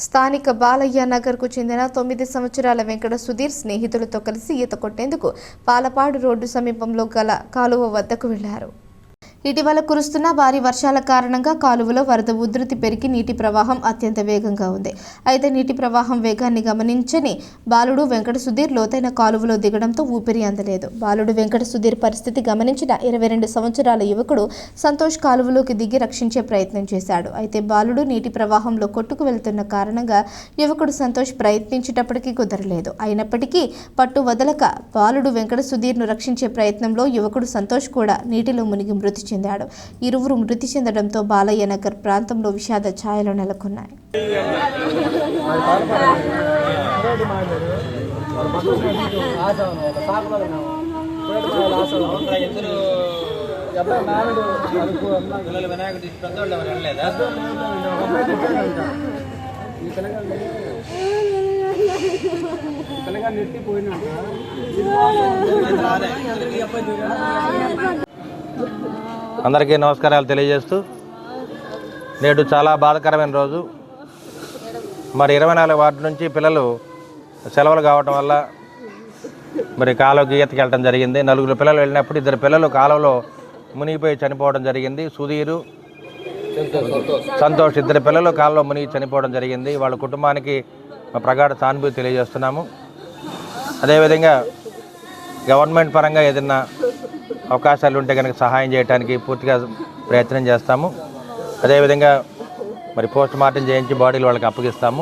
స్థానిక బాలయ్య నగర్కు చెందిన 9 సంవత్సరాల వెంకట సుధీర్ స్నేహితులతో కలిసి ఈత కొట్టేందుకు పాలపాడు రోడ్డు సమీపంలో గల కాలువ వద్దకు వెళ్లారు. ఇటీవల కురుస్తున్న భారీ వర్షాల కారణంగా కాలువలో వరద ఉధృతి పెరిగి నీటి ప్రవాహం అత్యంత వేగంగా ఉంది. అయితే నీటి ప్రవాహం వేగాన్ని గమనించని బాలుడు వెంకట సుధీర్ లోతైన కాలువలో దిగడంతో ఊపిరి అందలేదు. బాలుడు వెంకట సుధీర్ పరిస్థితి గమనించిన 22 సంవత్సరాల యువకుడు సంతోష్ కాలువలోకి దిగి రక్షించే ప్రయత్నం చేశాడు. అయితే బాలుడు నీటి ప్రవాహంలో కొట్టుకు వెళ్తున్న కారణంగా యువకుడు సంతోష్ ప్రయత్నించేటప్పటికీ కుదరలేదు. అయినప్పటికీ పట్టు వదలక బాలుడు వెంకట సుధీర్ను రక్షించే ప్రయత్నంలో యువకుడు సంతోష్ కూడా నీటిలో మునిగి మృతి చెందాడు. ఇరువురు మృతి చెందడంతో బాలయ్య నగర్ ప్రాంతంలో విషాద ఛాయలు నెలకొన్నాయి. అందరికీ నమస్కారాలు తెలియజేస్తూ నేడు చాలా బాధాకరమైన రోజు. మరి 24 వార్డు నుంచి పిల్లలు సెలవులు కావటం వల్ల మరి కాలువకి ఈతకి వెళ్ళడం జరిగింది. 4 పిల్లలు వెళ్ళినప్పుడు 2 పిల్లలు కాలువలో మునిగిపోయి చనిపోవడం జరిగింది. సుధీరు, సంతోష్ 2 పిల్లలు కాలువలో మునిగి చనిపోవడం జరిగింది. వాళ్ళ కుటుంబానికి ప్రగాఢ సానుభూతి తెలియజేస్తున్నాము. అదేవిధంగా గవర్నమెంట్ పరంగా ఏదైనా అవకాశాలు ఉంటే కనుక సహాయం చేయడానికి పూర్తిగా ప్రయత్నం చేస్తాము. అదేవిధంగా మరి పోస్ట్ మార్టం చేయించి బాడీలు వాళ్ళకి అప్పగిస్తాము.